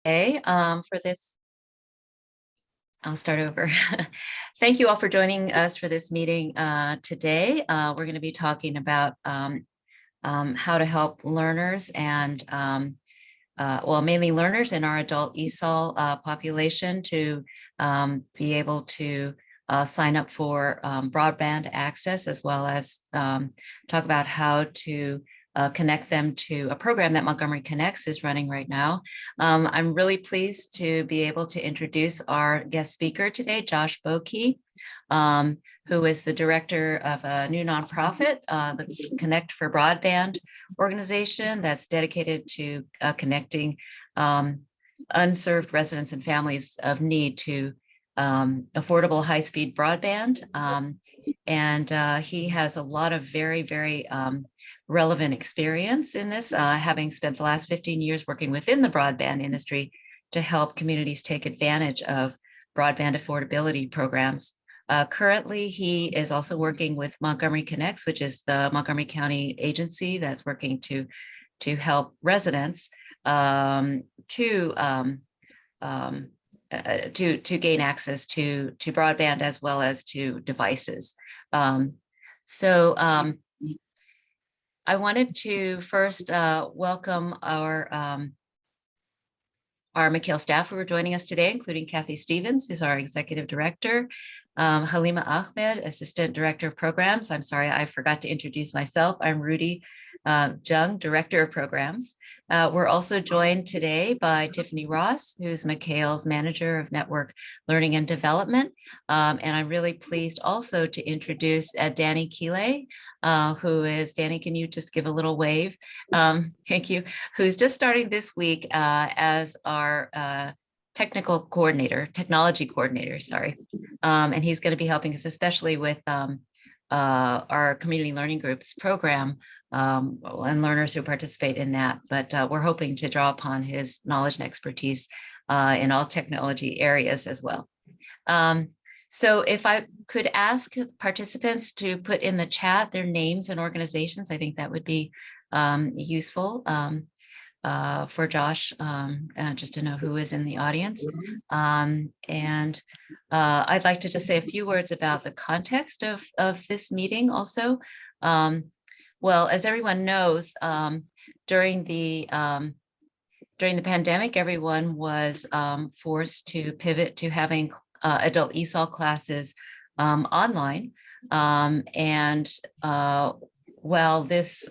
today for this. I'll start over. Thank you all for joining us for this meeting today. We're going to be talking about how to help learners and mainly learners in our adult ESOL population to be able to sign up for broadband access, as well as talk about how to connect them to a program that Montgomery Connects is running right now. I'm really pleased to be able to introduce our guest speaker today, Josh Bokee, who is the director of a new nonprofit, the Connect for Broadband organization that's dedicated to connecting unserved residents and families of need to affordable high-speed broadband. And he has a lot of very, very relevant experience in this, having spent the last 15 years working within the broadband industry to help communities take advantage of broadband affordability programs. Currently, he is also working with Montgomery Connects, which is the Montgomery County agency that's working to help residents to gain access to broadband as well as to devices. I wanted to first welcome our McHale staff who are joining us today, including Kathy Stevens, who's our executive director, Halima Ahmed, assistant director of programs. I'm sorry, I forgot to introduce myself. I'm Rudy Jung, director of programs. We're also joined today by Tiffany Ross, who's McHale's manager of network learning and development. And I'm really pleased also to introduce Danny Keeley, who is, Danny, can you just give a little wave? Thank you. Who's just starting this week as our technology coordinator, sorry. And he's going to be helping us, especially with our community learning groups program and learners who participate in that. But we're hoping to draw upon his knowledge and expertise in all technology areas as well. So if I could ask participants to put in the chat their names and organizations, I think that would be useful for Josh, just to know who is in the audience. And I'd like to just say a few words about the context of this meeting also. Well, as everyone knows, during the pandemic, everyone was forced to pivot to having adult ESOL classes online. And while this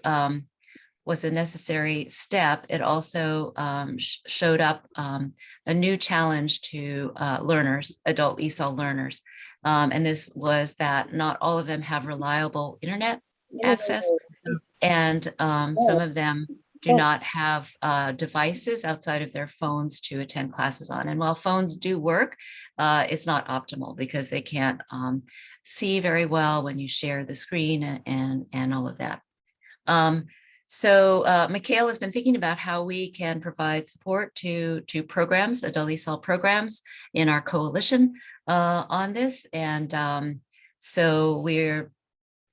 was a necessary step, it also showed up a new challenge to learners, adult ESOL learners. And this was that not all of them have reliable internet access, and some of them do not have devices outside of their phones to attend classes on. And while phones do work, it's not optimal because they can't see very well when you share the screen and all of that. So McHale has been thinking about how we can provide support to programs, adult ESOL programs in our coalition on this. And so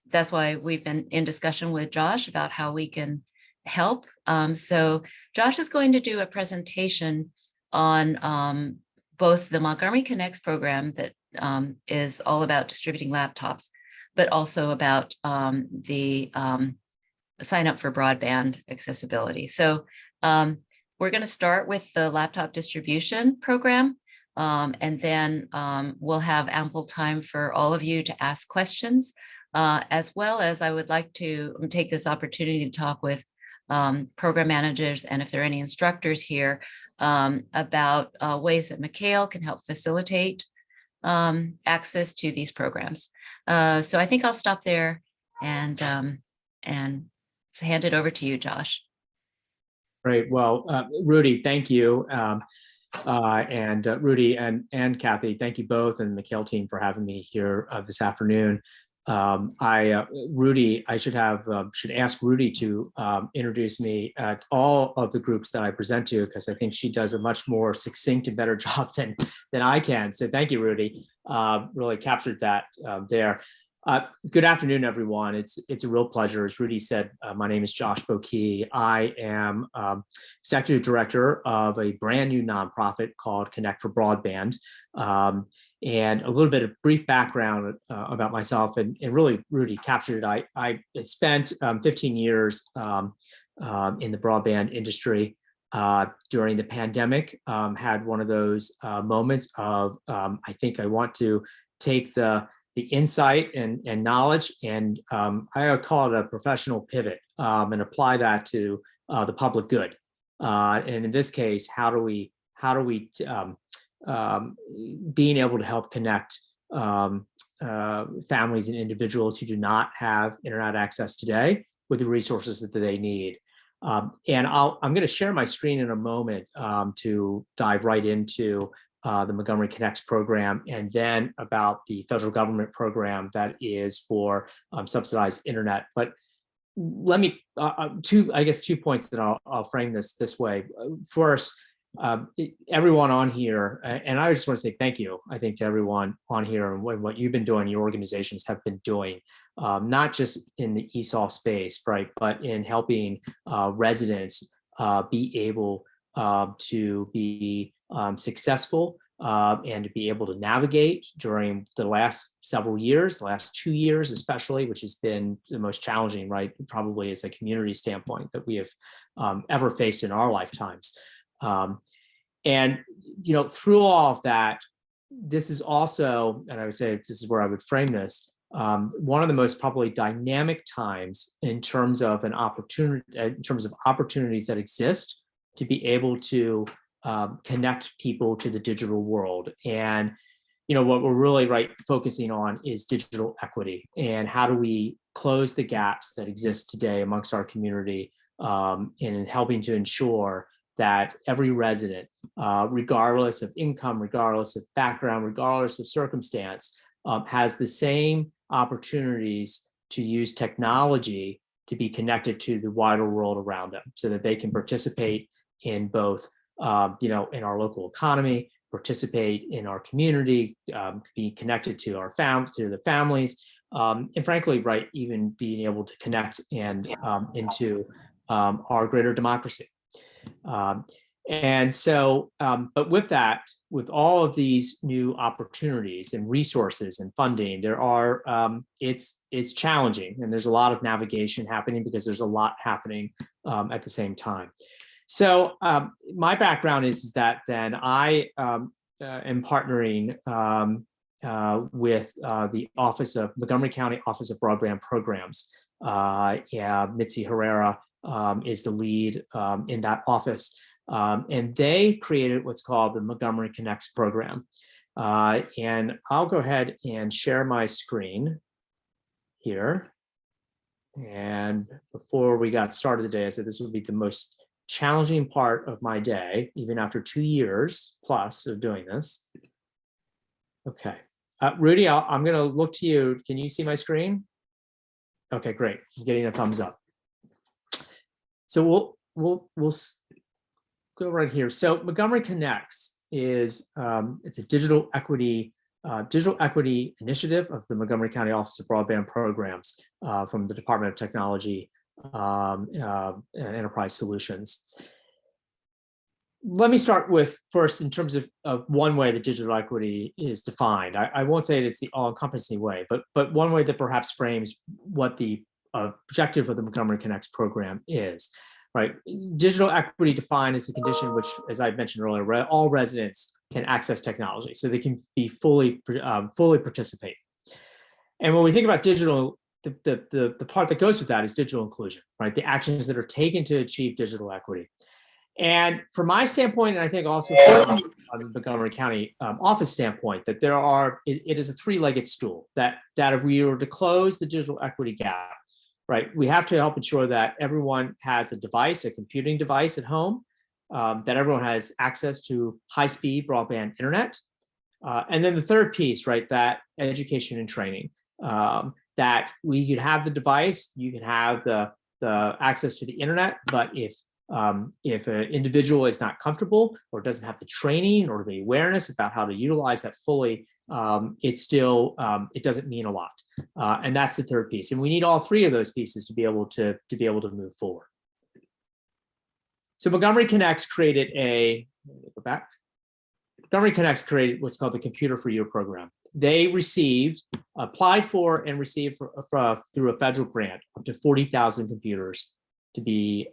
that's why we've been in discussion with Josh about how we can help. So Josh is going to do a presentation on both the Montgomery Connects program that is all about distributing laptops, but also about the sign up for broadband accessibility. So we're going to start with the laptop distribution program, and then we'll have ample time for all of you to ask questions, as well as I would like to take this opportunity to talk with program managers, and if there are any instructors here, about ways that McHale can help facilitate access to these programs. So I think I'll stop there and hand it over to you, Josh. Great. Well, Rudy, thank you. And Rudy and Kathy, thank you both, and the McHale team for having me here this afternoon. Rudy, I should ask Rudy to introduce me at all of the groups that I present to, because I think she does a much more succinct and better job than I can. So thank you, Rudy. Really captured that there. Good afternoon, everyone. It's a real pleasure. As Rudy said, my name is Josh Bokee. I am executive director of a brand new nonprofit called Connect for Broadband. And a little bit of brief background about myself, and really Rudy captured it. I spent 15 years in the broadband industry. During the pandemic, had one of those moments of I think I want to take the insight and knowledge, and I call it a professional pivot, and apply that to the public good. And in this case, how do we being able to help connect families and individuals who do not have internet access today with the resources that they need. And I'm going to share my screen in a moment to dive right into the Montgomery Connects program, and then about the federal government program that is for subsidized internet. But let me, I guess 2 points that I'll frame this way. First, everyone on here, and I just want to say thank you, I think, to everyone on here and what you've been doing, your organizations have been doing, not just in the ESOL space, right, but in helping residents be able to be successful and to be able to navigate during the last several years, the last 2 years especially, which has been the most challenging, right, probably as a community standpoint that we have ever faced in our lifetimes. And, through all of that, this is also, and I would say this is where I would frame this, one of the most probably dynamic times in terms of an opportunity, in terms of opportunities that exist to be able to connect people to the digital world. And, what we're really focusing on is digital equity, and how do we close the gaps that exist today amongst our community in helping to ensure that every resident, regardless of income, regardless of background, regardless of circumstance, has the same opportunities to use technology to be connected to the wider world around them, so that they can participate in both, in our local economy, participate in our community, be connected to the families, and frankly, even being able to connect and into our greater democracy. And so, but with that, with all of these new opportunities and resources and funding, there are, it's challenging, and there's a lot of navigation happening because there's a lot happening at the same time. So my background is that then I am partnering with the Montgomery County Office of Broadband Programs. Mitzi Herrera is the lead in that office. And they created what's called the Montgomery Connects program. And I'll go ahead and share my screen here. And before we got started today, I said this would be the most challenging part of my day, even after 2 years plus of doing this. Okay. Rudy, I'm going to look to you. Can you see my screen? Okay, great. I'm getting a thumbs up. So we'll go right here. So Montgomery Connects is it's a digital equity initiative of the Montgomery County Office of Broadband Programs from the Department of Technology and Enterprise Solutions. Let me start with first in terms of one way that digital equity is defined. I won't say it's the all-encompassing way, but one way that perhaps frames what the objective of the Montgomery Connects program is. Right, digital equity defined as a condition which, as I mentioned earlier, all residents can access technology, so they can be fully participate. And when we think about digital, the part that goes with that is digital inclusion, right? The actions that are taken to achieve digital equity. And from my standpoint, and I think also from the Montgomery County office standpoint, that it is a three-legged stool. That if we were to close the digital equity gap, right, we have to help ensure that everyone has a device, a computing device at home, that everyone has access to high-speed broadband internet. And then the third piece, right, that education and training, that we could have the device, you can have the access to the internet, but if an individual is not comfortable or doesn't have the training or the awareness about how to utilize that fully it's still, it doesn't mean a lot. And that's the third piece. And we need all three of those pieces to be able to move forward. So Montgomery Connects created Montgomery Connects created what's called the Computer for You program. They applied for and received through a federal grant up to 40,000 computers to be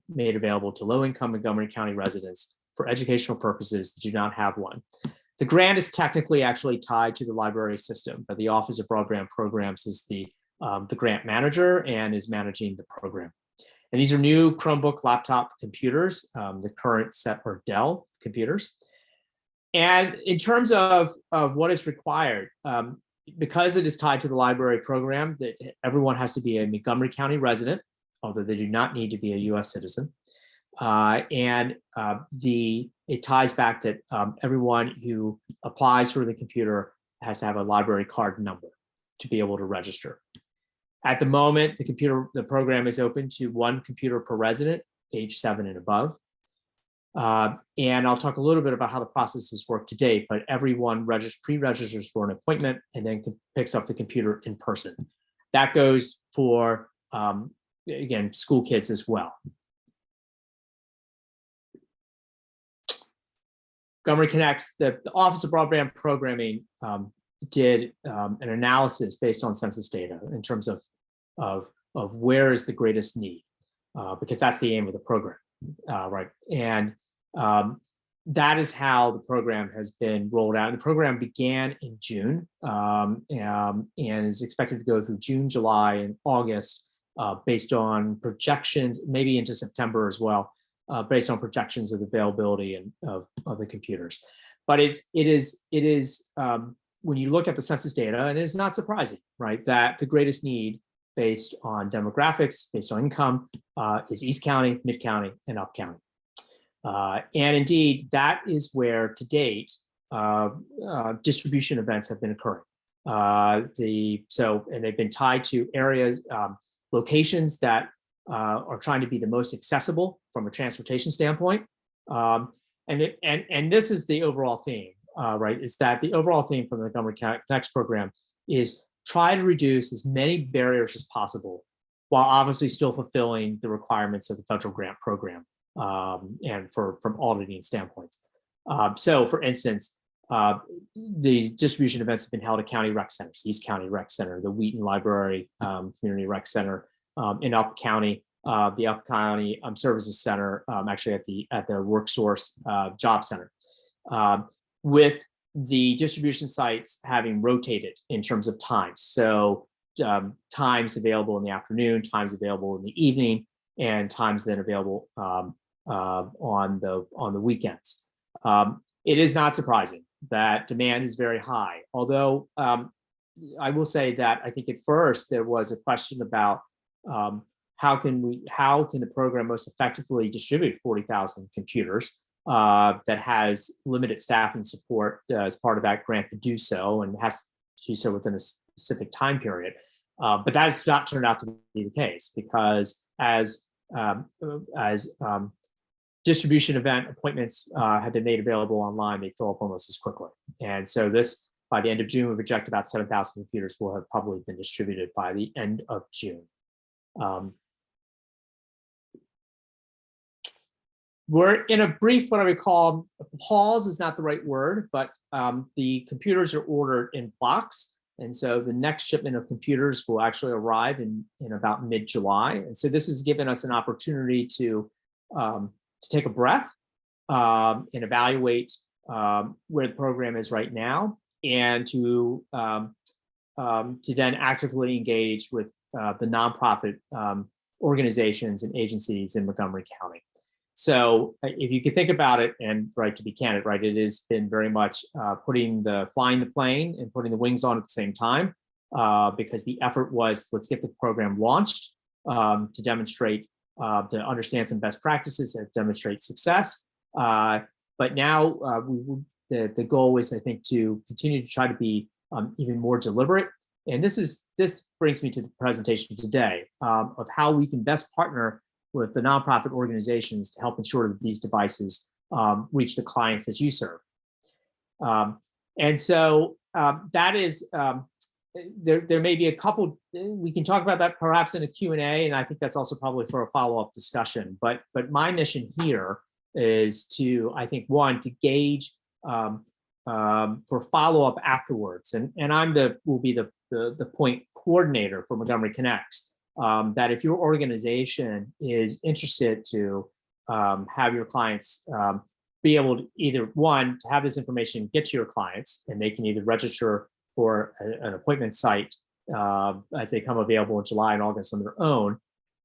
made available to low-income Montgomery County residents for educational purposes that do not have one. The grant is technically actually tied to the library system, but the Office of Broadband Programs is the grant manager and is managing the program. And these are new Chromebook laptop computers. The current set are Dell computers. And in terms of what is required, because it is tied to the library program, that everyone has to be a Montgomery County resident, although they do not need to be a US citizen. It ties back that everyone who applies for the computer has to have a library card number to be able to register. At the moment, the program is open to one computer per resident, age 7 and above. And I'll talk a little bit about how the processes work to date, but everyone pre-registers for an appointment and then picks up the computer in person. That goes for, again, school kids as well. Montgomery Connects, the Office of Broadband Programming did an analysis based on census data in terms of where is the greatest need, because that's the aim of the program, right? And that is how the program has been rolled out. And the program began in June and is expected to go through June, July, and August, based on projections, maybe into September as well, based on projections of availability and of the computers. But it is when you look at the census data, and it's not surprising, right, that the greatest need based on demographics, based on income, is East County, Mid County, and Up County. And indeed, that is where to date distribution events have been occurring. And they've been tied to areas, locations that are trying to be the most accessible from a transportation standpoint. And this is the overall theme, right? Is that the overall theme from the Montgomery Connects program is try to reduce as many barriers as possible, while obviously still fulfilling the requirements of the federal grant program, and from auditing standpoints. So, for instance, the distribution events have been held at county rec centers, East County Rec Center, the Wheaton Library Community Rec Center, in Up County, the Up County Services Center, actually at the WorkSource Job Center, with the distribution sites having rotated in terms of times. So times available in the afternoon, times available in the evening, and times then available on the weekends. It is not surprising that demand is very high, although I will say that I think at first there was a question about how can the program most effectively distribute 40,000 computers that has limited staff and support as part of that grant to do so, and has to do so within a specific time period. But that has not turned out to be the case, because as distribution event appointments have been made available online, they fill up almost as quickly. And so this, by the end of June, we project about 7,000 computers will have probably been distributed by the end of June. We're in a brief, what I would call, pause is not the right word, but the computers are ordered in blocks. And so the next shipment of computers will actually arrive in about mid-July. And so this has given us an opportunity to take a breath and evaluate where the program is right now, and to then actively engage with the nonprofit organizations and agencies in Montgomery County. So if you could think about it, and right, to be candid, right, it has been very much flying the plane and putting the wings on at the same time, because the effort was, let's get the program launched to demonstrate, to understand some best practices, to demonstrate success. But now the goal is, I think, to continue to try to be even more deliberate. And this brings me to the presentation today of how we can best partner with the nonprofit organizations to help ensure that these devices reach the clients that you serve. And so that is, there may be a couple, we can talk about that perhaps in a Q&A, and I think that's also probably for a follow-up discussion. But my mission here is to, I think, one, to gauge for follow-up afterwards. And will be the point coordinator for Montgomery Connects, that if your organization is interested to have your clients be able to either, one, to have this information get to your clients, and they can either register for an appointment site as they come available in July and August on their own,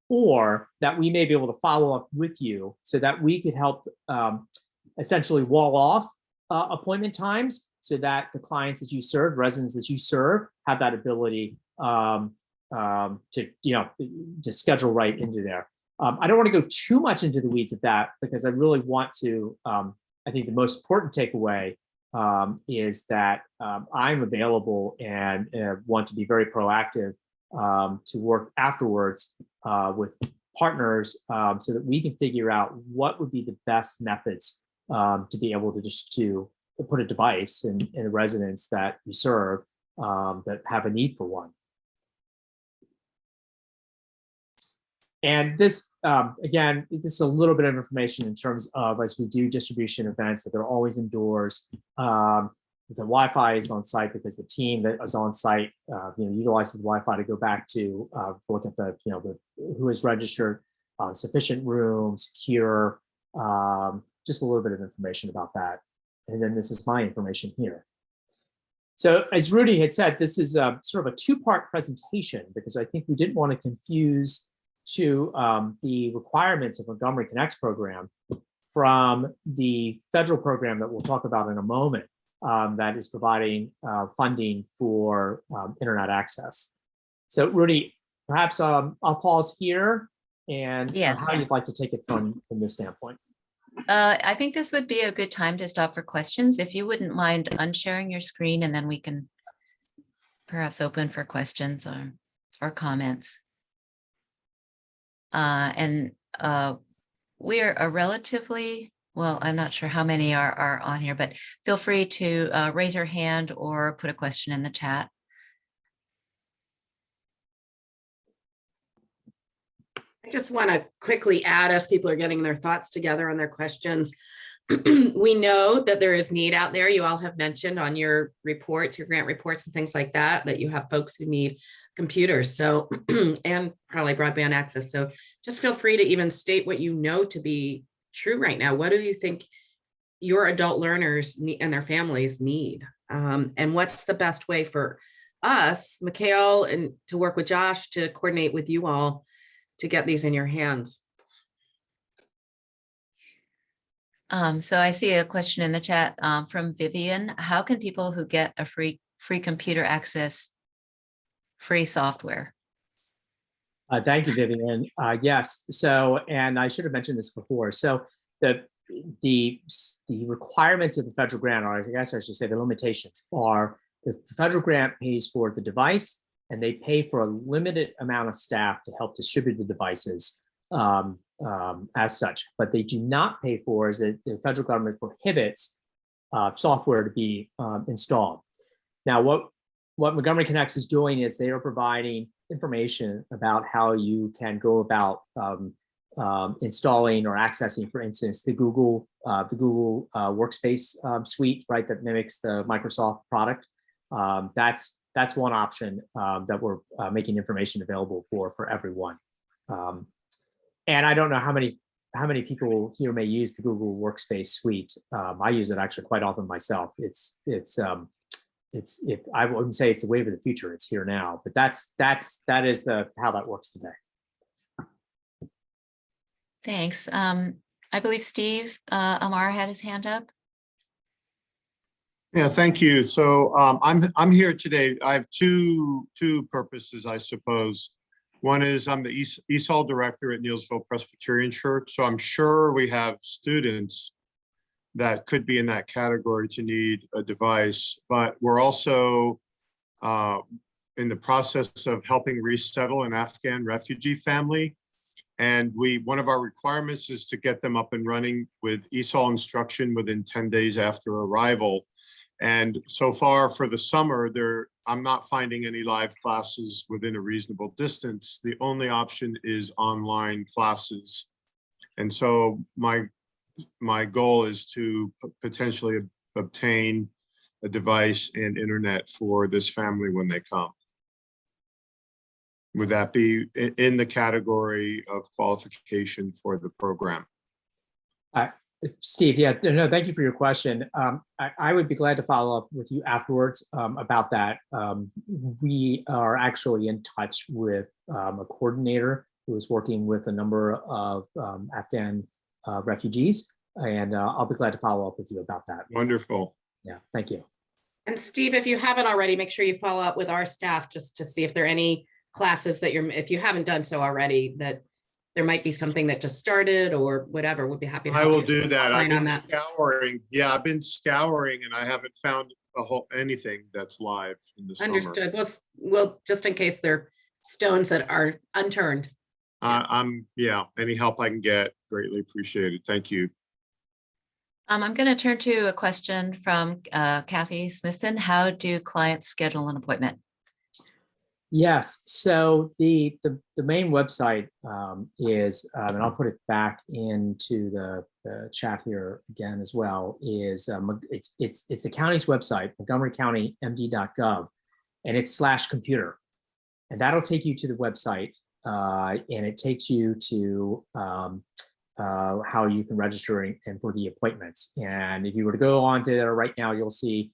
or that we may be able to follow up with you so that we could help essentially wall off appointment times so that the clients that you serve, residents that you serve, have that ability to schedule right into there. I don't want to go too much into the weeds of that because I really want to, I think the most important takeaway is that I'm available and want to be very proactive to work afterwards with partners so that we can figure out what would be the best methods to be able to to put a device in the residents that you serve that have a need for one. And this, again, this is a little bit of information in terms of, as we do distribution events, that they're always indoors. The Wi-Fi is on site because the team that is on site, utilizes the Wi-Fi to go back to look at who is registered, sufficient room, secure, just a little bit of information about that. And then this is my information here. So as Rudy had said, this is sort of a two-part presentation because I think we didn't want to confuse the requirements of Montgomery Connects program from the federal program that we'll talk about in a moment that is providing funding for internet access. So Rudy, perhaps I'll pause here and Yes. how you'd like to take it from this standpoint. I think this would be a good time to stop for questions. If you wouldn't mind unsharing your screen, and then we can perhaps open for questions or comments. We're a relatively, well, I'm not sure how many are on here, but feel free to raise your hand or put a question in the chat. I just want to quickly add, as people are getting their thoughts together on their questions, we know that there is need out there. You all have mentioned on your reports, your grant reports and things like that, that you have folks who need computers, so and probably broadband access. So just feel free to even state what you know to be true right now. What do you think your adult learners need and their families need? And what's the best way for us, Mikhail, and to work with Josh to coordinate with you all to get these in your hands? So I see a question in the chat from Vivian. How can people who get a free computer access free software? Thank you, Vivian. Yes. So, and I should have mentioned this before. So the requirements of the federal grant, or I guess I should say the limitations, are the federal grant pays for the device and they pay for a limited amount of staff to help distribute the devices as such. But they do not pay for is that the federal government prohibits software to be installed. Now, what Montgomery Connects is doing is they are providing information about how you can go about installing or accessing, for instance, the Google Workspace suite, right, that mimics the Microsoft product. That's one option that we're making information available for everyone. And I don't know how many people here may use the Google Workspace suite. I use it actually quite often myself. I wouldn't say it's the wave of the future. It's here now, but that is how that works today. Thanks. I believe Steve Amar had his hand up. Yeah, thank you. So I'm here today. I have two purposes, I suppose. One is I'm the ESOL director at Neillsville Presbyterian Church. So I'm sure we have students that could be in that category to need a device, but we're also in the process of helping resettle an Afghan refugee family. And one of our requirements is to get them up and running with ESOL instruction within 10 days after arrival. And so far for the summer, I'm not finding any live classes within a reasonable distance. The only option is online classes. And so my goal is to potentially obtain a device and internet for this family when they come. Would that be in the category of qualification for the program? Steve, yeah, no, thank you for your question. I would be glad to follow up with you afterwards about that. We are actually in touch with a coordinator who is working with a number of Afghan refugees, and I'll be glad to follow up with you about that. Wonderful. Yeah, thank you. And Steve, if you haven't already, make sure you follow up with our staff just to see if there are any classes that if you haven't done so already, that there might be something that just started or whatever. We'll be happy to I help will you do that. I've on been that. scouring. Yeah, I've been scouring and I haven't found anything that's live in the summer. Understood. Well, just in case there are stones that are unturned. Yeah, any help I can get, greatly appreciated. Thank you. I'm going to turn to a question from Kathy Smithson. How do clients schedule an appointment? Yes, so the main website is, and I'll put it back into the chat here again as well, is it's the county's website, montgomerycountymd.gov, and it's /computer. And that'll take you to the website, and it takes you to how you can register and for the appointments. And if you were to go on to there right now, you'll see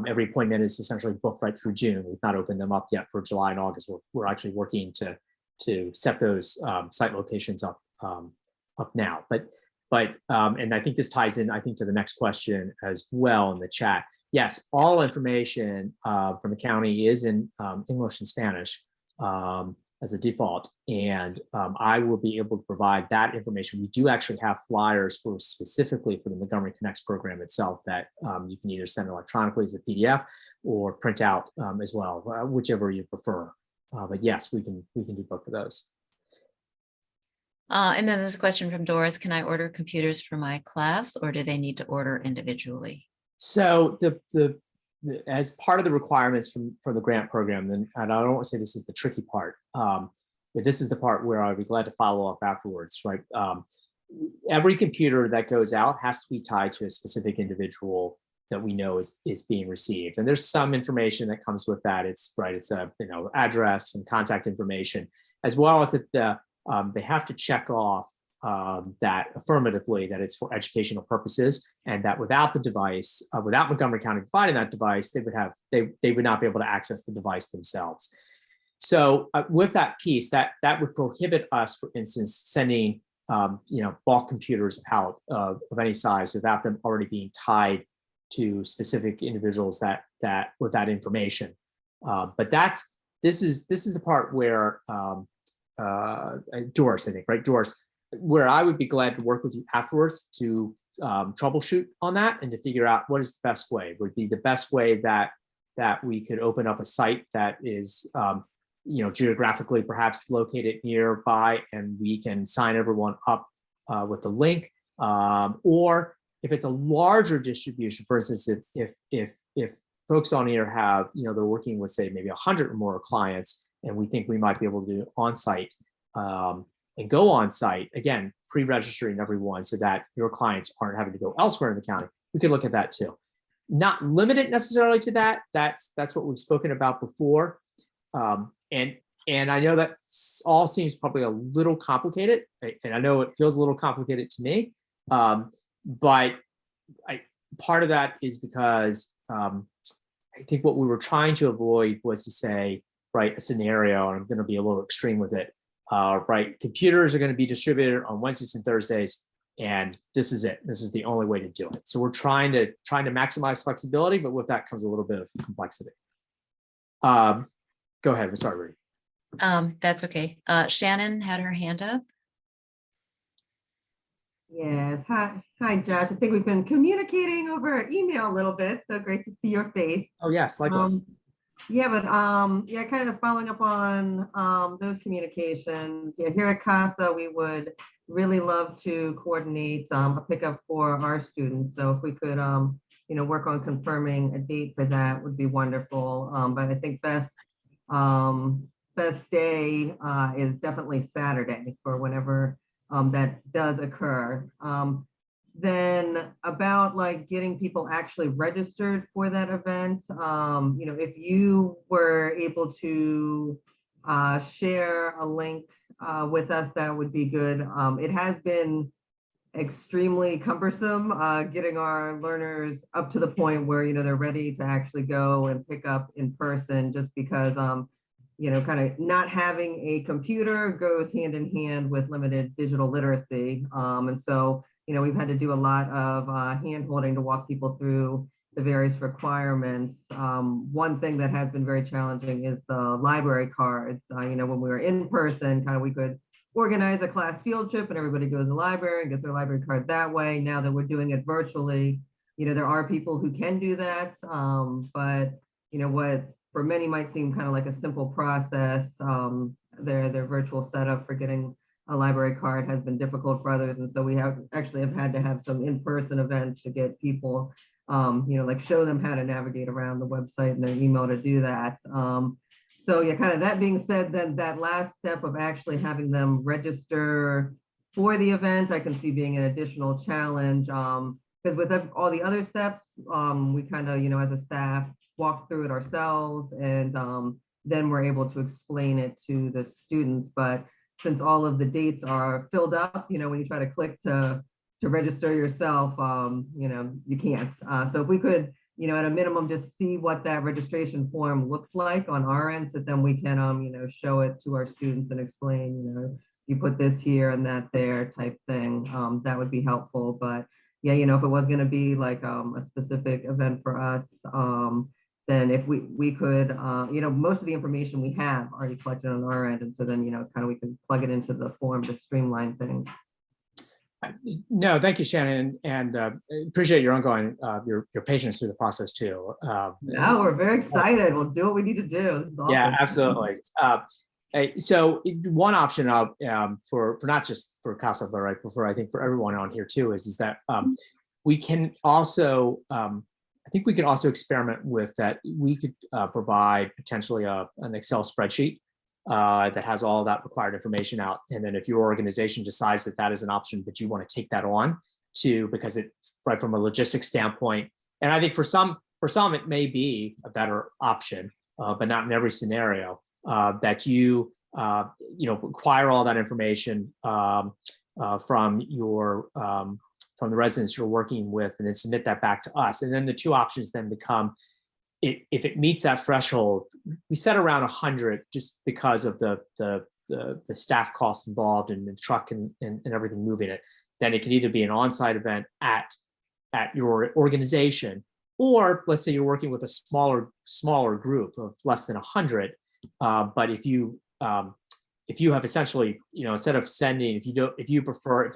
every appointment is essentially booked right through June. We've not opened them up yet for July and August. We're actually working to set those site locations up now. But and I think this ties in, I think, to the next question as well in the chat. Yes, all information from the county is in English and Spanish as a default, and I will be able to provide that information. We do actually have flyers specifically for the Montgomery Connects program itself that you can either send electronically as a PDF or print out as well, whichever you prefer. But yes, we can do both of those. And then there's a question from Doris. Can I order computers for my class, or do they need to order individually? So as part of the requirements for the grant program, and I don't want to say this is the tricky part, but this is the part where I'd be glad to follow up afterwards, right? Every computer that goes out has to be tied to a specific individual that we know is being received. And there's some information that comes with that. It's a address and contact information, as well as that they have to check off that affirmatively that it's for educational purposes, and that without the device, without Montgomery County providing that device, they would not be able to access the device themselves. So with that piece, that would prohibit us, for instance, sending bulk computers out of any size without them already being tied to specific individuals that with that information. But this is the part where Doris, I think, right, Doris, where I would be glad to work with you afterwards to troubleshoot on that and to figure out what is the best way. Would be the best way that we could open up a site that is geographically perhaps located nearby, and we can sign everyone up with the link. Or if it's a larger distribution, for instance, if folks on here have, they're working with, say, maybe 100 or more clients, and we think we might be able to do on-site and go on-site, again, pre-registering everyone so that your clients aren't having to go elsewhere in the county, we could look at that too. Not limited necessarily to that. That's what we've spoken about before. And I know that all seems probably a little complicated, and I know it feels a little complicated to me, but part of that is because I think what we were trying to avoid was to say, right, a scenario, and I'm going to be a little extreme with it, right, computers are going to be distributed on Wednesdays and Thursdays, and this is it. This is the only way to do it. So we're trying to maximize flexibility, but with that comes a little bit of complexity. Go ahead. I'm sorry, Rudy. That's okay. Shannon had her hand up. Yes. Hi, Josh. I think we've been communicating over email a little bit, so great to see your face. Oh, yes, likewise. Kind of following up on those communications. Yeah, here at CASA, we would really love to coordinate a pickup for our students. So if we could work on confirming a date for that would be wonderful. But I think best day is definitely Saturday for whenever that does occur. Then about like getting people actually registered for that event, if you were able to share a link with us, that would be good. It has been extremely cumbersome getting our learners up to the point where they're ready to actually go and pick up in person, just because kind of not having a computer goes hand in hand with limited digital literacy. And so we've had to do a lot of hand holding to walk people through the various requirements. One thing that has been very challenging is the library cards. When we were in person, kind of we could organize a class field trip and everybody goes to the library and gets their library card that way. Now that we're doing it virtually, there are people who can do that. But what for many might seem kind of like a simple process, their virtual setup for getting a library card has been difficult for others. And so we have had to have some in-person events to get people, like show them how to navigate around the website and their email to do that. So yeah, kind of that being said, then that last step of actually having them register for the event, I can see being an additional challenge. Because with all the other steps, we kind of, as a staff, walk through it ourselves, and then we're able to explain it to the students. But since all of the dates are filled up, when you try to click to register yourself, you can't. So if we could, at a minimum, just see what that registration form looks like on our end, so then we can, show it to our students and explain, you put this here and that there type thing. That would be helpful. But yeah, if it was going to be like a specific event for us, then if we could, most of the information we have already collected on our end. And so then, kind of we can plug it into the form to streamline things. No, thank you, Shannon, and appreciate your ongoing your patience through the process too. No, we're very excited. We'll do what we need to do. This is awesome. Yeah, absolutely. So one option for not just for CASA, but right, but for I think for everyone on here too is that we can also I think we can also experiment with that. We could provide potentially an Excel spreadsheet that has all that required information out. And then if your organization decides that that is an option that you want to take that on to, because it, right, from a logistics standpoint, and I think for some it may be a better option, but not in every scenario, that you acquire all that information from your from the residents you're working with, and then submit that back to us. And then the two options then become, if it meets that threshold, we set around 100 just because of the staff cost involved and the truck and everything moving it. Then it could either be an on-site event at your organization, or let's say you're working with a smaller group of less than 100. But if you have essentially, instead of sending, if you prefer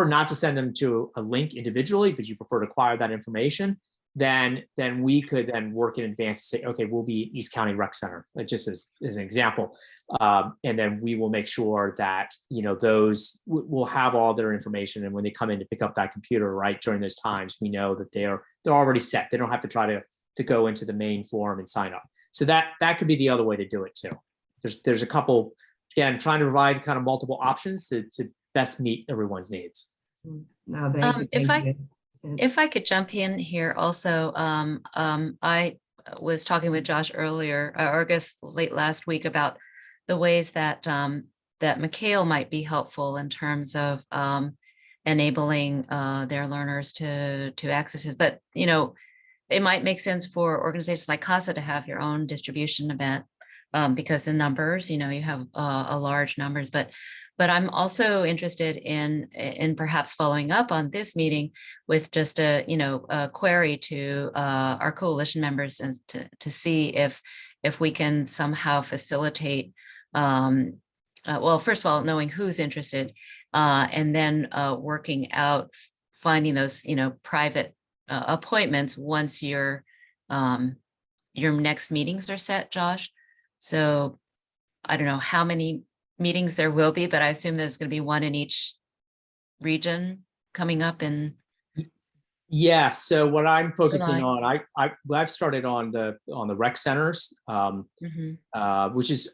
not to send them to a link individually, but you prefer to acquire that information, then we could then work in advance to say, okay, we'll be East County Rec Center, just as an example. And then we will make sure that, those will have all their information. And when they come in to pick up that computer, right, during those times, we know that they're already set. They don't have to try to go into the main form and sign up. So that could be the other way to do it too. There's a couple, again, trying to provide kind of multiple options to best meet everyone's needs. No, thank you. If I could jump in here also, I was talking with Josh earlier, or I guess late last week, about the ways that that McHale might be helpful in terms of enabling their learners to access this. But it might make sense for organizations like CASA to have your own distribution event because the numbers, you have a large numbers, but I'm also interested in perhaps following up on this meeting with just a query to our coalition members and to see if we can somehow facilitate, well, first of all, knowing who's interested, and then working out, finding those private appointments once your next meetings are set, Josh. So I don't know how many meetings there will be, but I assume there's going to be one in each region coming up in. Yeah, so what I'm focusing July. on, I've started on the rec centers, Mhm. which is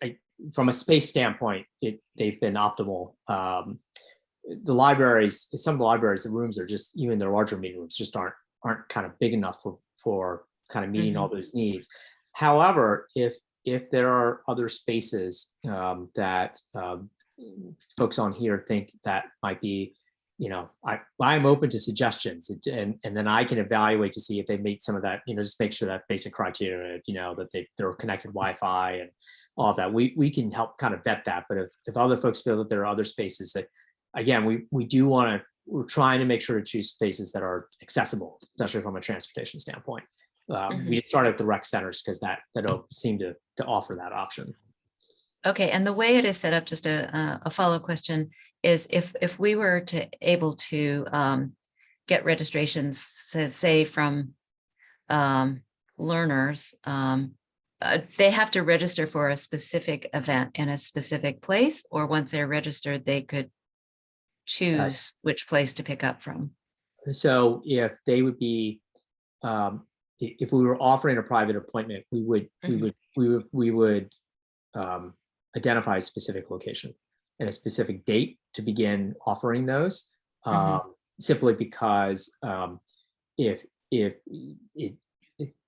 from a space standpoint, they've been optimal. The libraries, some of the libraries, the rooms are just, even their larger meeting rooms just aren't kind of big enough for kind of meeting all those needs. However, if there are other spaces that folks on here think that might be, I'm open to suggestions, and then I can evaluate to see if they meet some of that, just make sure that basic criteria, that they're connected Wi-Fi and all of that. We can help kind of vet that. But if other folks feel that there are other spaces that, again, we're trying to make sure to choose spaces that are accessible, especially from a transportation standpoint. We just started at the rec centers because that seem to offer that option. Okay, and the way it is set up, just a follow-up question, is if we were to able to get registrations, say from learners, they have to register for a specific event in a specific place, or once they're registered, they could choose which place to pick up from? So if they would be, if we were offering a private appointment, we would identify a specific location and a specific date to begin offering those. Simply because if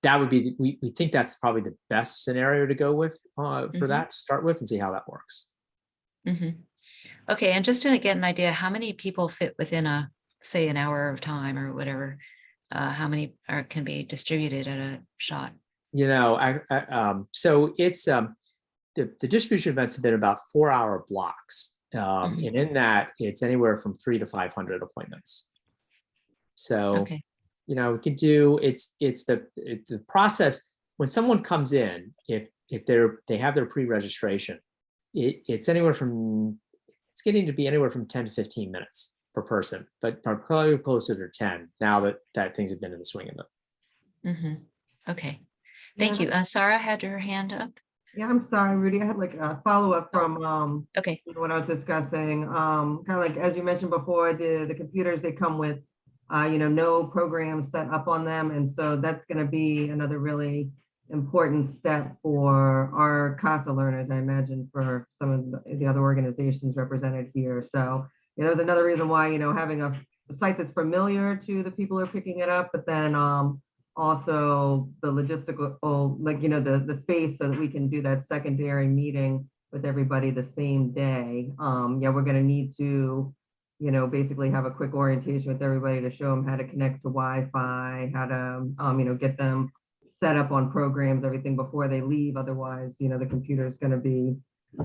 that would be, we think that's probably the best scenario to go with for that, to start with, and see how that works. Okay, and just to get an idea, how many people fit within say an hour of time or whatever? How many can be distributed at a shot? So it's the distribution events have been about 4-hour blocks, and in that it's anywhere from 300 to 500 appointments. So Okay. we can do, it's the process when someone comes in, if they have their pre-registration, it's getting to be anywhere from 10 to 15 minutes per person, but probably closer to 10 now that things have been in the swing of it. Okay, thank you. Sarah had her hand up. Yeah, I'm sorry, Rudy. I had like a follow-up from okay, what I was discussing. Kind of like, as you mentioned before, the computers, they come with no programs set up on them. And so that's going to be another really important step for our CASA learners, I imagine, for some of the other organizations represented here. So there's another reason why, having a site that's familiar to the people who are picking it up, but then also the logistical, the space so that we can do that secondary meeting with everybody the same day. We're going to need to basically have a quick orientation with everybody to show them how to connect to Wi-Fi, how to, get them set up on programs, everything before they leave. Otherwise, the computer is going to be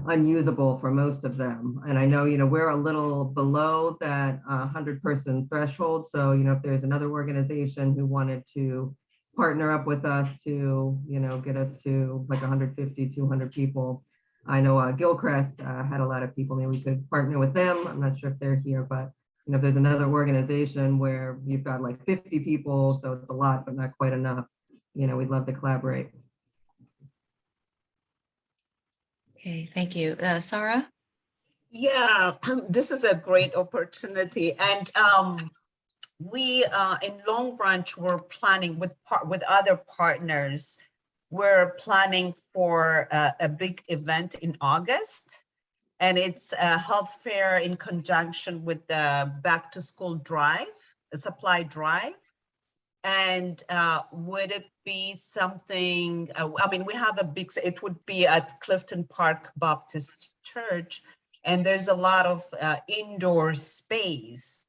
unusable for most of them. And I know, we're a little below that 100-person threshold. So, if there's another organization who wanted to partner up with us to, get us to like 150, 200 people, I know Gilcrest had a lot of people. Maybe we could partner with them. I'm not sure if they're here, but if there's another organization where you've got like 50 people, so it's a lot, but not quite enough, we'd love to collaborate. Okay, thank you. Sarah? Yeah, this is a great opportunity. And we in Long Branch, we're planning with other partners. We're planning for a big event in August, and it's a health fair in conjunction with the back to school drive, a supply drive. And would it be something, we have it would be at Clifton Park Baptist Church, and there's a lot of indoor space.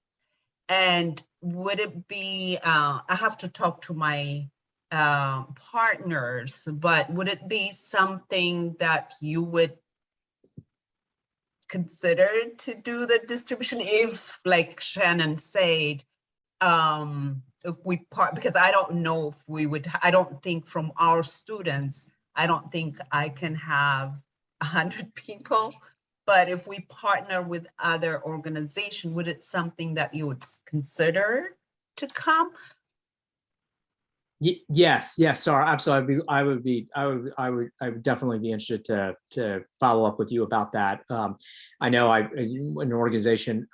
And would it be, I have to talk to my partners, but would it be something that you would consider to do the distribution if, like Shannon said, if we because I don't know if we would, I don't think from our students, I don't think I can have 100 people, but if we partner with other organizations, would it something that you would consider to come? Yes, Sorry, absolutely. I would definitely be interested to follow up with you about that. I know an organization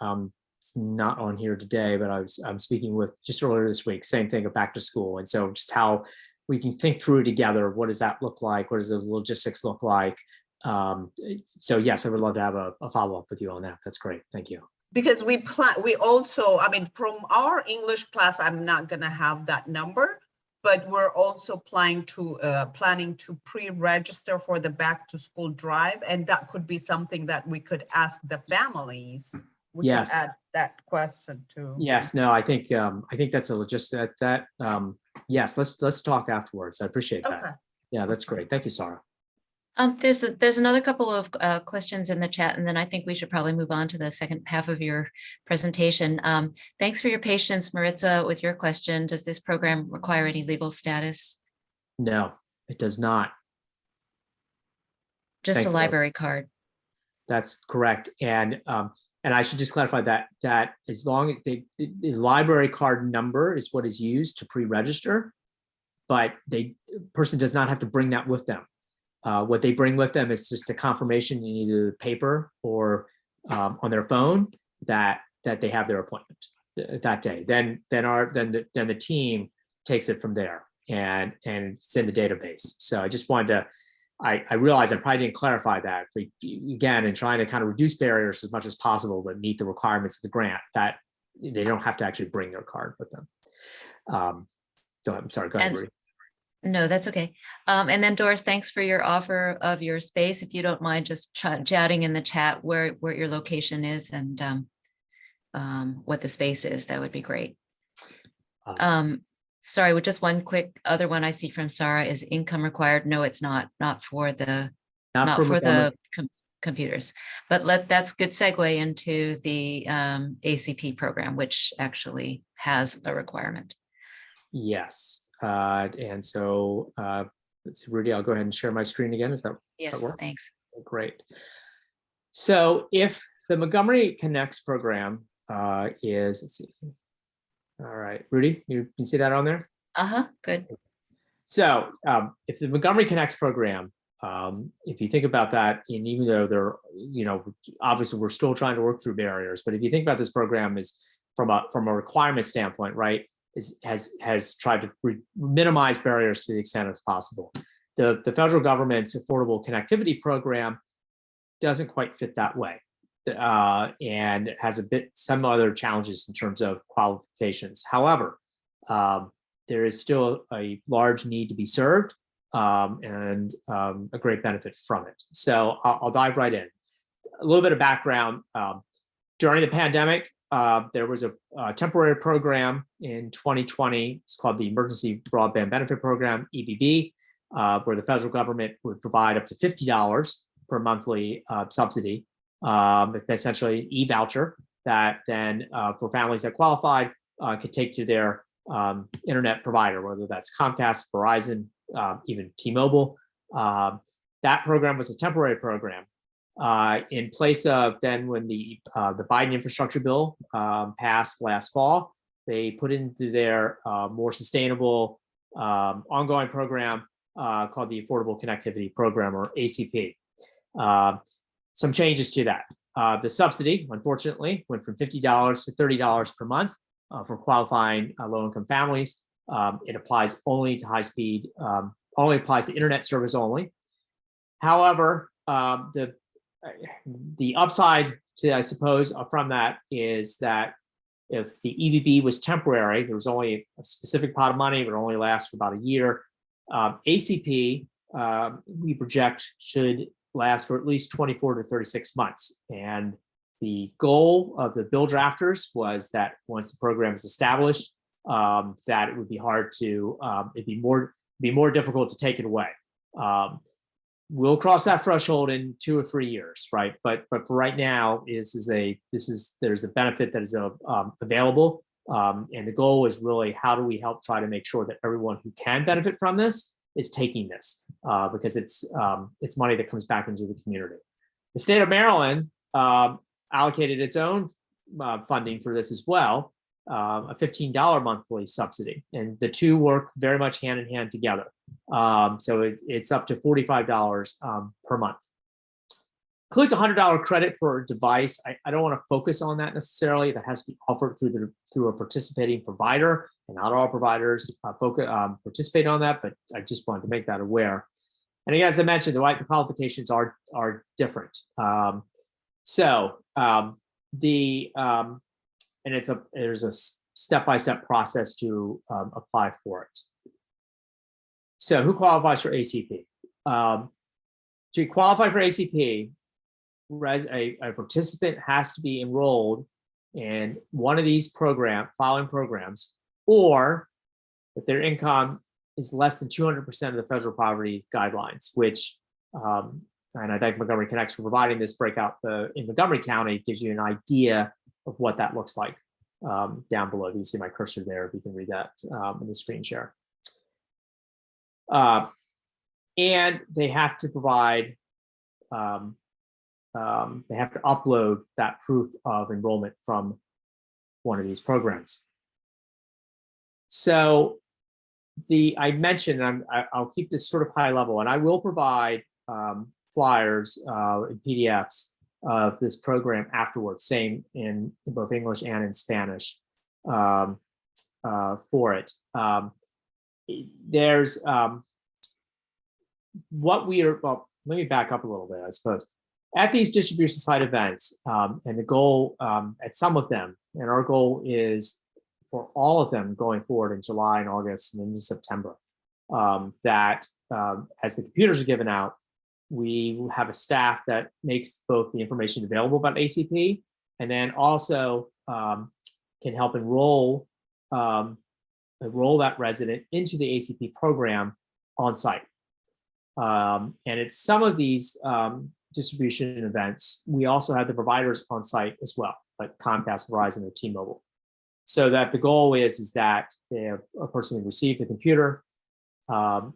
it's not on here today, but I'm speaking with just earlier this week, same thing of back to school. And so just how we can think through together, what does that look like? What does the logistics look like? So yes, I would love to have a follow-up with you on that. That's great. Thank you. Because we also, I mean, from our English class, I'm not gonna have that number, but we're also planning to pre-register for the back to school drive. And that could be something that we could ask the families. We can Yes. add that question too. Yes, no, I think that's a logistic yes, let's talk afterwards. I appreciate that. Okay. Yeah, that's great. Thank you, Sarah. There's another couple of questions in the chat, and then I think we should probably move on to the second half of your presentation. Thanks for your patience, Maritza, with your question. Does this program require any legal status? No, it does not. Just a Thankfully. library card. That's correct. And I should just clarify that as long as the library card number is what is used to pre-register, but the person does not have to bring that with them. What they bring with them is just a confirmation in either paper or on their phone that they have their appointment that day. Then the team takes it from there and it's in the database. So I just wanted to. I realize I probably didn't clarify that, but again, in trying to kind of reduce barriers as much as possible, but meet the requirements of the grant, that they don't have to actually bring their card with them. Go ahead. I'm sorry. Go ahead, Rudy. No, that's okay. And then Doris, thanks for your offer of your space. If you don't mind just chatting in the chat where your location is and what the space is, that would be great. Sorry, with just one quick other one I see from Sarah is income required. No, it's not for the computers, but that's good segue into the ACP program, which actually has a requirement. Yes. And so let's see, Rudy, I'll go ahead and share my screen again. Is that Yes, works? thanks. Great. So if the Montgomery Connects program is, let's see. All right, Rudy, you can see that on there? Good. So if the Montgomery Connects program, if you think about that, and even though they're, obviously we're still trying to work through barriers, but if you think about this program is from a requirement standpoint, right, has tried to minimize barriers to the extent as possible. The federal government's affordable connectivity program doesn't quite fit that way. And has some other challenges in terms of qualifications. However, there is still a large need to be served and a great benefit from it. So I'll dive right in. A little bit of background. During the pandemic, there was a temporary program in 2020. It's called the Emergency Broadband Benefit Program, EBB, where the federal government would provide up to $50 per monthly subsidy. Essentially an e-voucher that then for families that qualified could take to their internet provider, whether that's Comcast, Verizon, even T-Mobile. That program was a temporary program. In place of then when the Biden infrastructure bill passed last fall, they put into their more sustainable ongoing program called the Affordable Connectivity Program, or ACP. Some changes to that. The subsidy, unfortunately, went from $50 to $30 per month for qualifying low-income families. It applies only to high-speed, only applies to internet service only. However, the upside to, I suppose, from that is that if the EBB was temporary, there was only a specific pot of money, it would only last for about a year. ACP, we project, should last for at least 24 to 36 months. And the goal of the bill drafters was that once the program is established, that it would be hard to, it'd be more difficult to take it away. We'll cross that threshold in 2 or 3 years, right? But for right now, there's a benefit that is available, and the goal is really how do we help try to make sure that everyone who can benefit from this is taking this, because it's money that comes back into the community. The state of Maryland allocated its own funding for this as well, a $15 monthly subsidy, and the two work very much hand in hand together. So it's up to $45 per month. includes $100 credit for a device. I don't want to focus on that necessarily. That has to be offered through a participating provider, and not all providers participate on that. But I just wanted to make that aware. And again, as I mentioned, the qualifications are different. And there's a step-by-step process to apply for it. So who qualifies for ACP? To qualify for ACP, a participant has to be enrolled in one of these following programs, or if their income is less than 200% of the federal poverty guidelines, which, and I thank Montgomery Connects for providing this breakout. In Montgomery County gives you an idea of what that looks like down below. You see my cursor there, if you can read that in the screen share. And they have to provide, they have to upload that proof of enrollment from one of these programs. So I mentioned, I'll keep this sort of high level, and I will provide flyers and PDFs of this program afterwards, same in both English and in Spanish for it. There's what we are, well, let me back up a little bit, I suppose. At these distribution site events, and the goal at some of them, and our goal is for all of them going forward in July and August and into September, that as the computers are given out, we have a staff that makes both the information available about ACP, and then also can help enroll that resident into the ACP program on site. And at some of these distribution events, we also have the providers on site as well, like Comcast, Verizon, or T-Mobile. So that the goal is that a person can receive the computer, and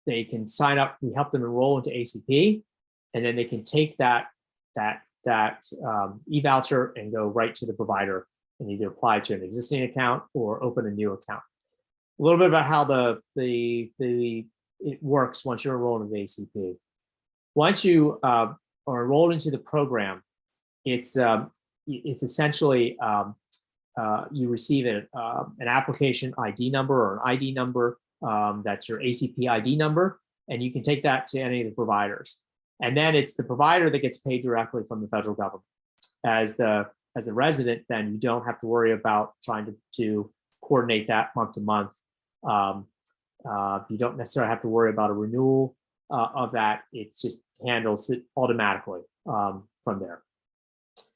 they can sign up. We help them enroll into ACP, and then they can take that e-voucher and go right to the provider and either apply to an existing account or open a new account. A little bit about how it works once you're enrolled in the ACP. Once you are enrolled into the program, it's essentially you receive an application ID number or an ID number. That's your ACP ID number, and you can take that to any of the providers. And then it's the provider that gets paid directly from the federal government. As a resident, then you don't have to worry about trying to coordinate that month to month. You don't necessarily have to worry about a renewal of that. It just handles it automatically from there.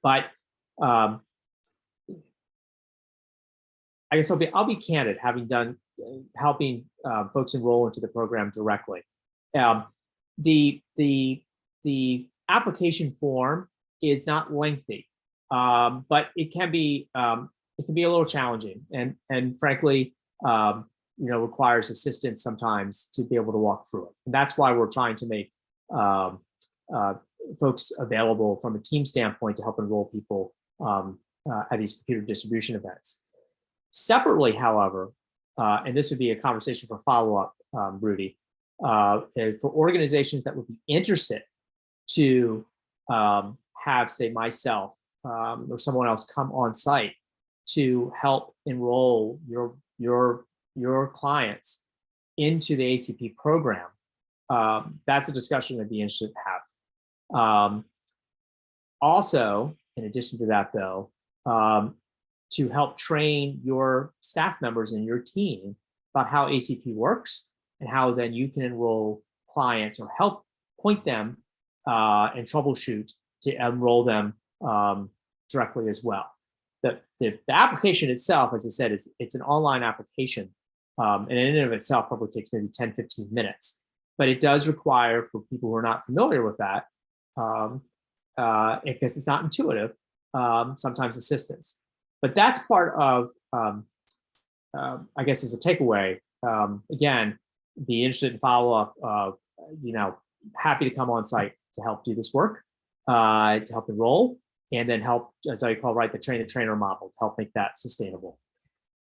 But I guess I'll be candid, having done helping folks enroll into the program directly. The application form is not lengthy, but it can be a little challenging, and frankly, requires assistance sometimes to be able to walk through it. And that's why we're trying to make folks available from a team standpoint to help enroll people at these computer distribution events. Separately, however, and this would be a conversation for follow-up, Rudy, for organizations that would be interested to have, say, myself or someone else come on site to help enroll your clients into the ACP program, that's a discussion I'd be interested to have. Also, in addition to that, though, to help train your staff members and your team about how ACP works and how then you can enroll clients or help point them and troubleshoot to enroll them directly as well. The application itself, as I said, it's an online application, and in and of itself probably takes maybe 10, 15 minutes. But it does require, for people who are not familiar with that, because it's not intuitive, sometimes assistance. But that's part of, I guess, as a takeaway. Again, be interested in follow-up. Happy to come on site to help do this work, to help enroll, and then help, as I call, the train-the-trainer model to help make that sustainable.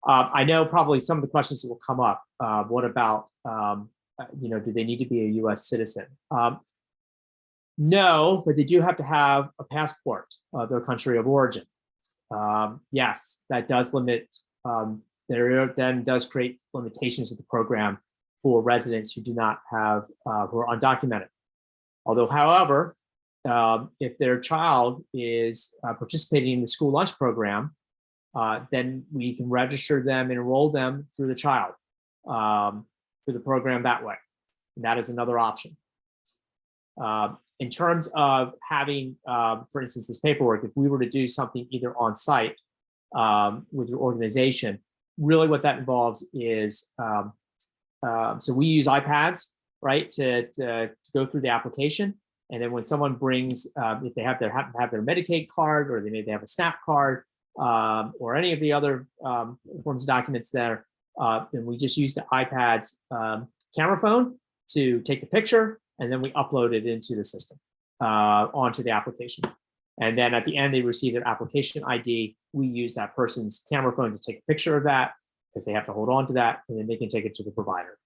I know probably some of the questions that will come up. What about do they need to be a US citizen? No, but they do have to have a passport of their country of origin. Yes, that does limit, there then does create limitations of the program for residents who do not have, who are undocumented. Although, however, if their child is participating in the school lunch program, then we can register them and enroll them through the child, through the program that way. And that is another option. In terms of having, for instance, this paperwork, if we were to do something either on site with your organization, really what that involves is, so we use iPads, right, to go through the application. And then when someone brings, if they happen to have their Medicaid card, or they have a SNAP card, or any of the other forms of documents there, then we just use the iPad's camera phone to take the picture, and then we upload it into the system, onto the application. And then at the end, they receive their application ID. We use that person's camera phone to take a picture of that, because they have to hold on to that, and then they can take it to the provider.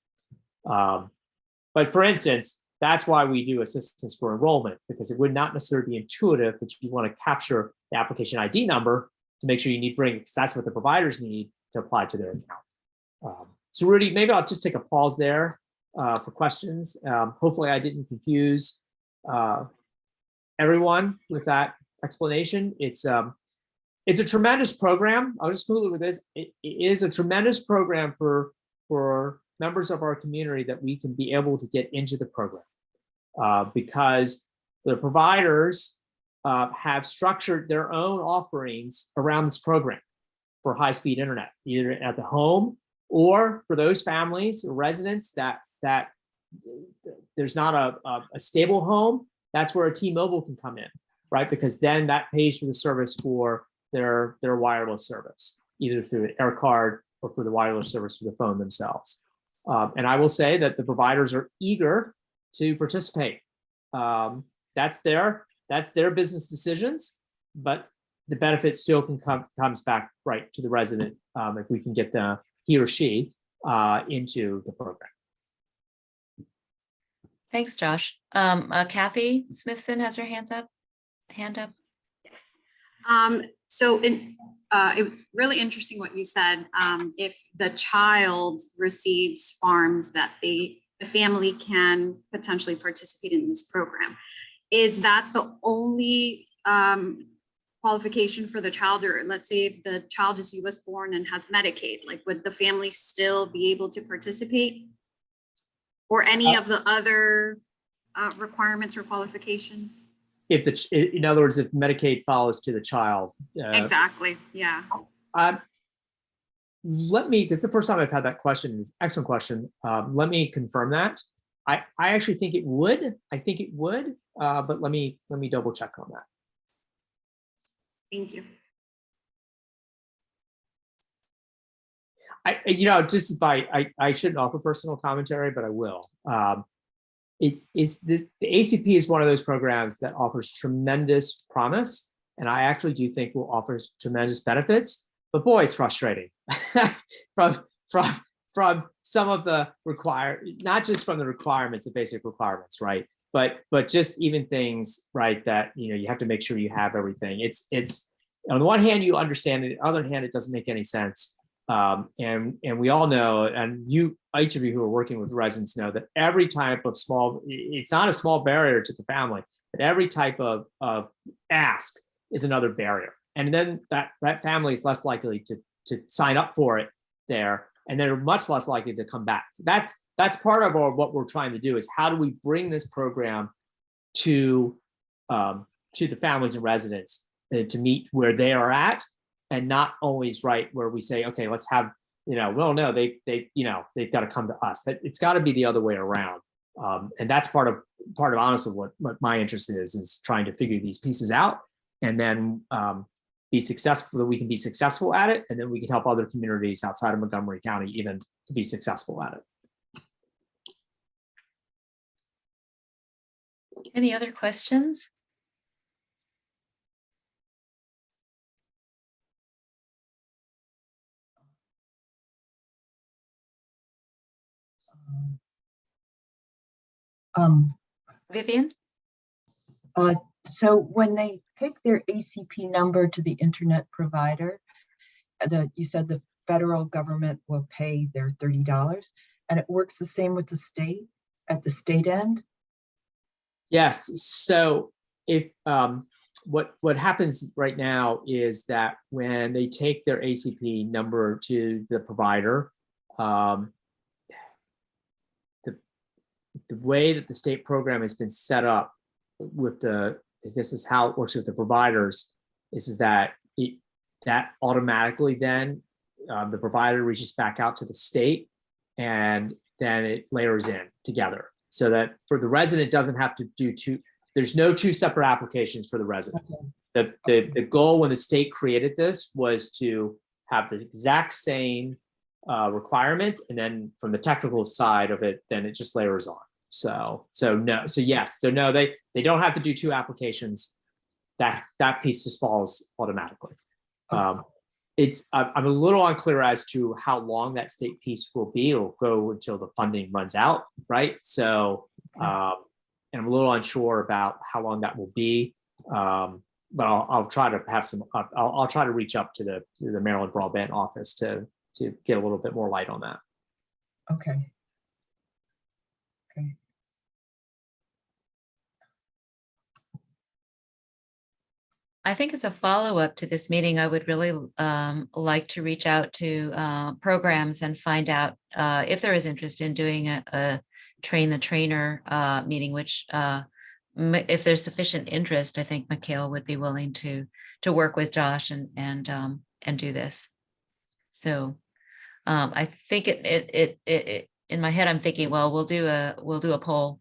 But for instance, that's why we do assistance for enrollment, because it would not necessarily be intuitive that you want to capture the application ID number to make sure you need bring, because that's what the providers need to apply to their account. So Rudy, maybe I'll just take a pause there for questions. Hopefully I didn't confuse everyone with that explanation. It's a tremendous program. I'll just conclude with this. It is a tremendous program for members of our community that we can be able to get into the program, because the providers have structured their own offerings around this program for high-speed internet, either at the home or for those families or residents that there's not a stable home. That's where a T-Mobile can come in, right? Because then that pays for the service for their wireless service, either through an air card or for the wireless service for the phone themselves. And I will say that the providers are eager to participate. That's their business decisions, but the benefit still comes back right to the resident if we can get he or she into the program. Thanks, Josh. Kathy Smithson has her hand up. Yes. So it was really interesting what you said. If the child receives farms that the family can potentially participate in this program, is that the only qualification for the child? Or let's say if the child is US born and has Medicaid, like would the family still be able to participate? Or any of the other requirements or qualifications? In other words, if Medicaid follows to the child. Exactly, yeah. Let me, because the first time I've had that question, is an excellent question. Let me confirm that. I actually think it would. I think it would, but let me double check on that. Thank you. I shouldn't offer personal commentary, but I will. The ACP is one of those programs that offers tremendous promise, and I actually do think will offer tremendous benefits. But boy, it's frustrating from some of the not just from the requirements, the basic requirements, right? But just even things, right, that you have to make sure you have everything. It's on the one hand you understand it, on the other hand it doesn't make any sense. And we all know, and each of you who are working with residents know that every type of it's not a small barrier to the family, but every type of ask is another barrier. And then that family is less likely to sign up for it there, and they're much less likely to come back. That's part of what we're trying to do, is how do we bring this program to the families and residents to meet where they are at, and not always right where we say, okay, let's have, well, no, they've got to come to us. That it's got to be the other way around. And that's part of honestly what my interest is trying to figure these pieces out, and then be successful, that we can be successful at it, and then we can help other communities outside of Montgomery County even to be successful at it. Any other questions? Vivian? So when they take their ACP number to the internet provider, you said the federal government will pay their $30, and it works the same with the state at the state end? Yes. So if what happens right now is that when they take their ACP number to the provider, the way that the state program has been set up with this is how it works with the providers, is that that automatically then the provider reaches back out to the state, and then it layers in together, so that for the resident doesn't have to do there's no two separate applications for the resident. Okay. The goal when the state created this was to have the exact same requirements, and then from the technical side of it, then it just layers on. So yes, they don't have to do two applications. That piece just falls automatically. I'm a little unclear as to how long that state piece will be. It'll go until the funding runs out, right? So, and I'm a little unsure about how long that will be. But I'll try to have some. I'll try to reach up to the Maryland Broadband office to get a little bit more light on that. Okay. I think as a follow-up to this meeting, I would really like to reach out to programs and find out if there is interest in doing a train the trainer meeting, which if there's sufficient interest, I think Mikhail would be willing to work with Josh and do this. So I think it in my head, I'm thinking, well, we'll do a poll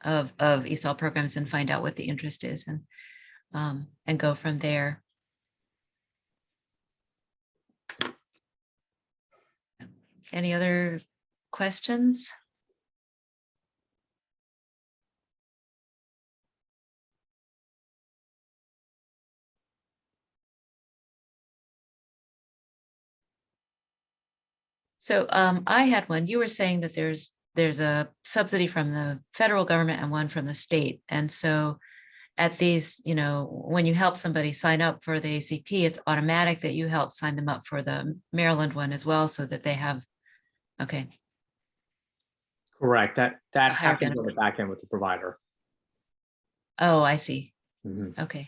of ESOL programs and find out what the interest is, and go from there. Any other questions? So I had one. You were saying that there's a subsidy from the federal government and one from the state. And so at these, when you help somebody sign up for the ACP, it's automatic that you help sign them up for the Maryland one as well, so that they have, okay. Correct. That higher happens on the benefit. back end with the provider. Oh, I see. Mhm. Okay.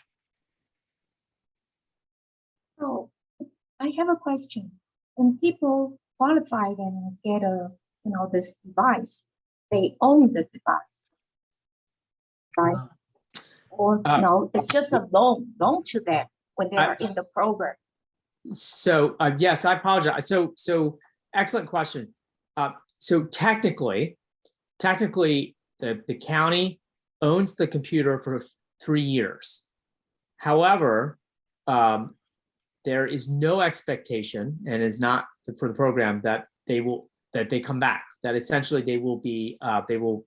So I have a question. When people qualify and get this device, they own the device, right? Or no, it's just a loan to them when they are in the program. So yes, I apologize. So excellent question. So technically, the county owns the computer for 3 years. However, there is no expectation, and is not for the program, that they come back. That essentially they will be they will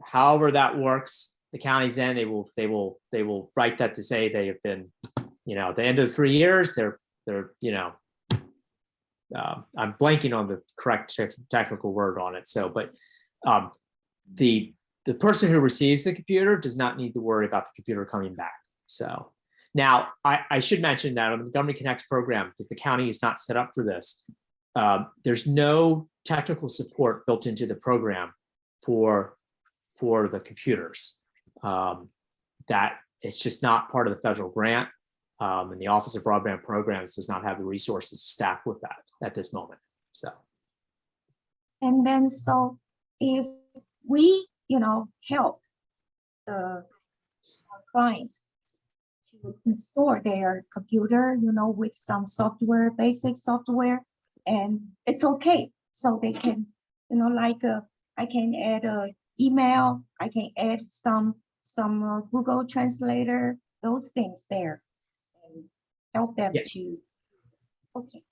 however that works. The county's in, they will write that to say they have been, at the end of 3 years, they're I'm blanking on the correct technical word on it. So, but the person who receives the computer does not need to worry about the computer coming back. So now I should mention that on the Government Connects program, because the county is not set up for this, there's no technical support built into the program for the computers. That it's just not part of the federal grant, and the Office of Broadband Programs does not have the resources to staff with that at this moment. So, And then so if we help the clients to install their computer, with some software, basic software, and it's okay. So they can, I can add a email, I can add some Google Translator, those things there, and help them to. Okay.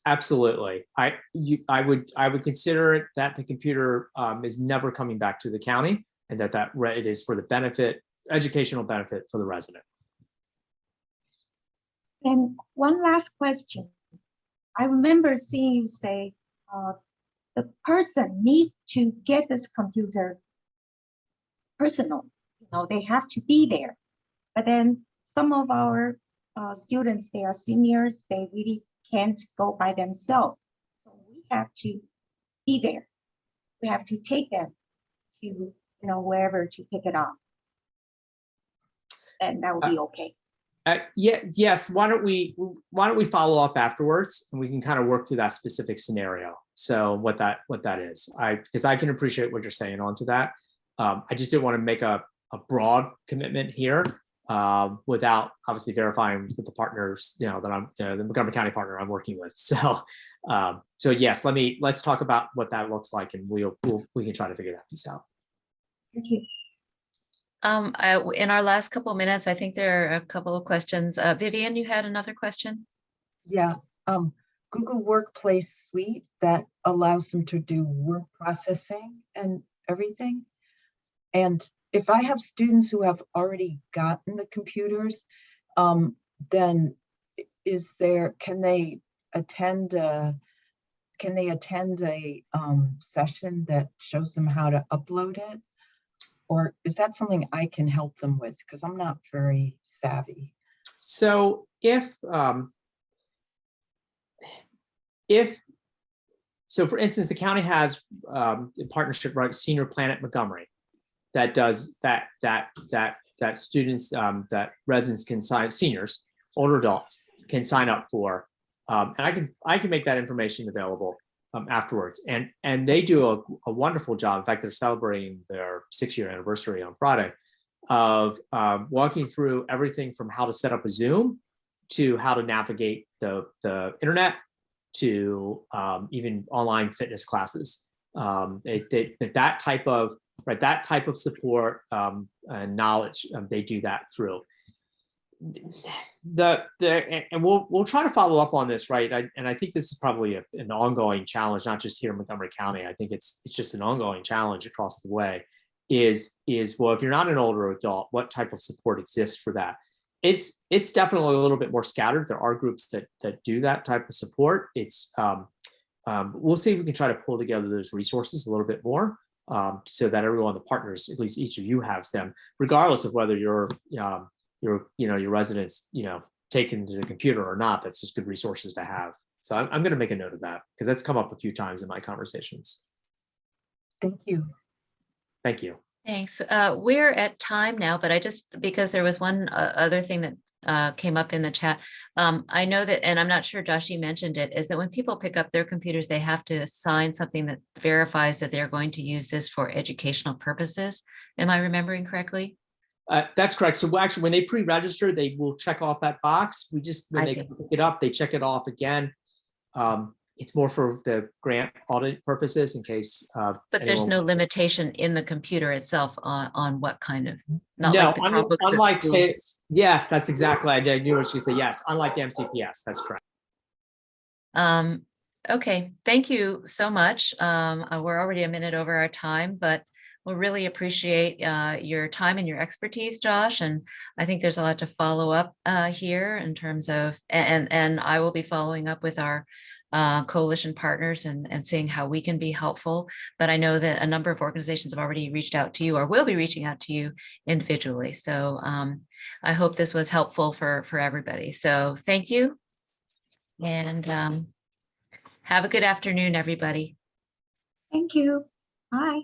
absolutely, I would consider that the computer is never coming back to the county, and that it is for the benefit, educational benefit for the resident. And one last question. I remember seeing you say the person needs to get this computer personal. You know, they have to be there. But then some of our students, they are seniors, they really can't go by themselves. So we have to be there. We have to take them to, you know, wherever to pick it up. And that would be okay. Yes. Why don't we follow up afterwards and we can kind of work through that specific scenario. So what that is, because I can appreciate what you're saying onto that. I just didn't want to make a broad commitment here without obviously verifying with the partners, you know, that I'm the Montgomery County partner I'm working with. So yes, let's talk about what that looks like, and we can try to figure that piece out. Thank you. In our last couple of minutes, I think there are a couple of questions. Vivian, you had another question? Yeah, Google Workplace Suite that allows them to do word processing and everything. And if I have students who have already gotten the computers, then can they attend a session that shows them how to upload it? Or is that something I can help them with? Because I'm not very savvy. So so for instance, the county has a partnership, right? Senior Planet Montgomery that does that students, that residents can sign, seniors, older adults can sign up for. And I can make that information available afterwards. And they do a wonderful job. In fact, they're celebrating their 6-year anniversary on Friday of walking through everything from how to set up a Zoom to how to navigate the internet to even online fitness classes. That type of support and knowledge, they do that through. And we'll try to follow up on this, right? I think this is probably an ongoing challenge, not just here in Montgomery County. I think it's just an ongoing challenge across the way. Is well, if you're not an older adult, what type of support exists for that? It's definitely a little bit more scattered. There are groups that do that type of support. It's we'll see if we can try to pull together those resources a little bit more, so that everyone, the partners, at least each of you has them, regardless of whether your residents, taken to the computer or not. That's just good resources to have. So I'm going to make a note of that because that's come up a few times in my conversations. Thank you. Thank you. Thanks. We're at time now, but because there was one other thing that came up in the chat. I know that, and I'm not sure Josh, you mentioned it, is that when people pick up their computers, they have to sign something that verifies that they're going to use this for educational purposes. Am I remembering correctly? That's correct. So actually, when they pre-register, they will check off that box. When they pick it up, they check it off again. It's more for the grant audit purposes in case. But there's no limitation in the computer itself on what kind of, no, like the Chromebooks unlike that yes, that's exactly. I knew what you said. Yes, unlike the MCPS, that's correct. Okay, thank you so much. We're already a minute over our time, but we'll really appreciate your time and your expertise, Josh. And I think there's a lot to follow up here in terms of, and I will be following up with our coalition partners and seeing how we can be helpful. But I know that a number of organizations have already reached out to you or will be reaching out to you individually. So I hope this was helpful for everybody. So thank you. And have a good afternoon, everybody. Thank you. Bye.